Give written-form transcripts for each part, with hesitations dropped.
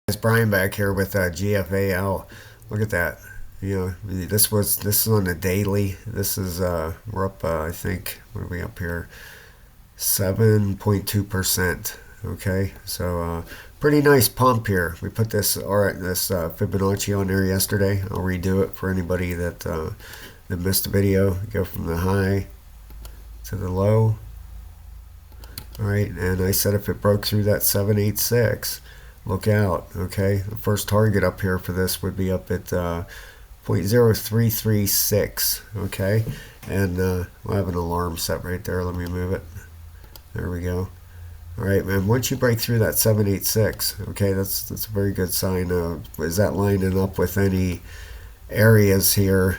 It's Brian back here with Gfal. Look at that. This is on the daily. This is we're up. I think what are we up here? 7.2%. Okay, so pretty nice pump here. We put this Fibonacci on there yesterday. I'll redo it for anybody that missed the video. Go from the high to the low. All right, and I said if it broke through that 786, look out. Okay, the first target up here for this would be up at 0.0336. Okay, and we'll have an alarm set right there. Let me move it. There we go. All right, man. Once you break through that 786, okay, that's a very good sign. Is that lining up with any areas here?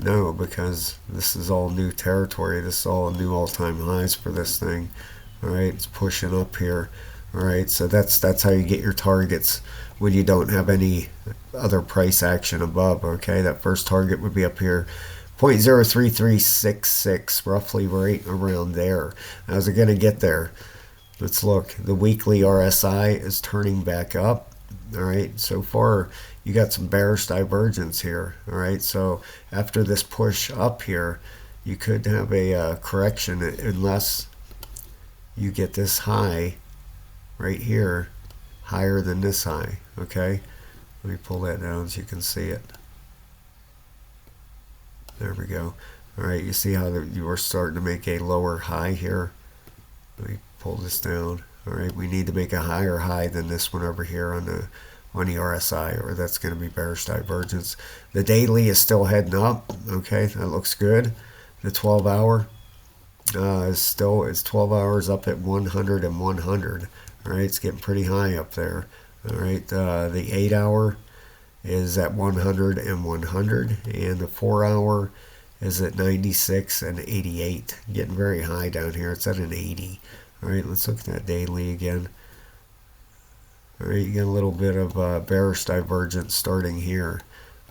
No, because this is all new territory. This is all new all-time highs for this thing. All right, it's pushing up here. All right, so that's how you get your targets when you don't have any other price action above. Okay, that first target would be up here, 0.03366, roughly right around there. How's it going to get there? Let's look. The weekly RSI is turning back up. All right, so far you got some bearish divergence here. All right, so after this push up here, you could have a correction unless you get this high right here higher than this high. Okay, let me pull that down so you can see it. There we go. All right, you see how you are starting to make a lower high here. Let me pull this down. All right, we need to make a higher high than this one over here on the RSI, or that's going to be bearish divergence. The daily is still heading up. Okay, that looks good. The 12-hour is 12 hours up at 100 and 100. All right, it's getting pretty high up there. All right, the 8-hour is at 100 and 100, and the 4-hour is at 96 and 88. Getting very high down here. It's at an 80. All right, let's look at that daily again. All right, you get a little bit of bearish divergence starting here.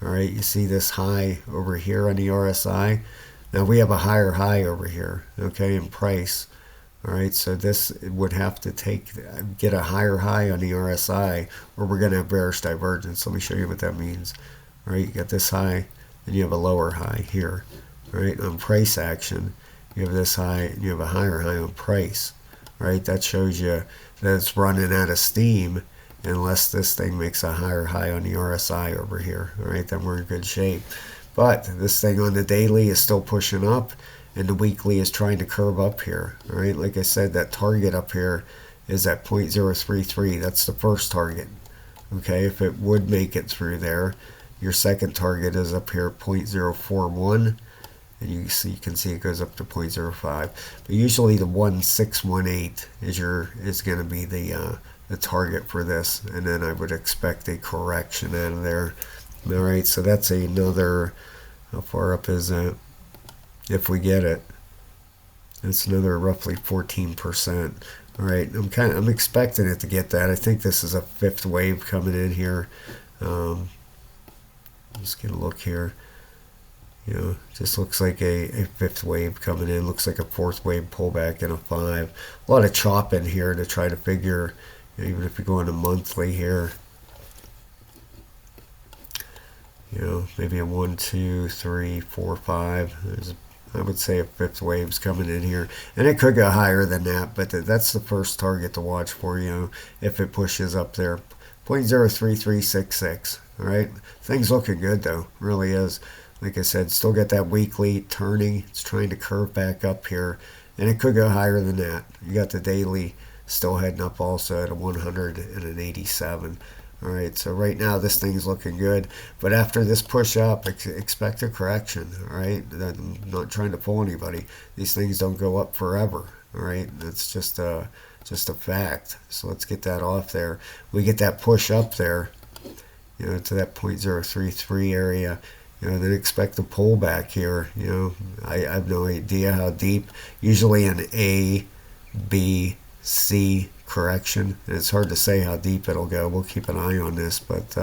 All right, you see this high over here on the RSI. Now we have a higher high over here, okay, in price. All right, so this would have to get a higher high on the RSI, or we're going to have bearish divergence. Let me show you what that means. All right, you got this high, and you have a lower high here. All right, on price action, you have this high, and you have a higher high on price. All right, that shows you that it's running out of steam unless this thing makes a higher high on the RSI over here. All right, then we're in good shape. But this thing on the daily is still pushing up, and the weekly is trying to curve up here. All right, like I said, that target up here is at 0.033. That's the first target. Okay, if it would make it through there, your second target is up here, 0.041. And you can see it goes up to 0.05. But usually the 1618 is going to be the target for this, and then I would expect a correction out of there. All right, so that's another. How far up is that? If we get it, it's another roughly 14%. All right, I'm expecting it to get that. I think this is a fifth wave coming in here. Just get a look here. You know, just looks like a fifth wave coming in. Looks like a fourth wave pullback and a 5. A lot of chopping here to try to figure, even if you go into monthly here, maybe a 1, 2, 3, 4, 5. I would say a fifth wave's coming in here, and it could go higher than that, but that's the first target to watch for, if it pushes up there. 0.03366. All right, things looking good though, really is. Like I said, still got that weekly turning. It's trying to curve back up here, and it could go higher than that. You got the daily still heading up also at a 100 and an 87. All right, so right now this thing's looking good, but after this push up, expect a correction. All right, I'm not trying to fool anybody. These things don't go up forever. All right, that's just a fact. So let's get that off there. We get that push up there, to that 0.033 area. Then expect a pullback here. I have no idea how deep. Usually an A, B, C correction. And it's hard to say how deep it'll go. We'll keep an eye on this. But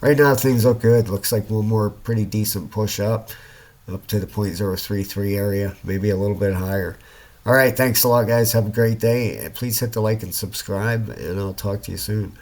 right now things look good. Looks like one more pretty decent push up to the 0.033 area. Maybe a little bit higher. All right. Thanks a lot, guys. Have a great day. Please hit the like and subscribe, and I'll talk to you soon.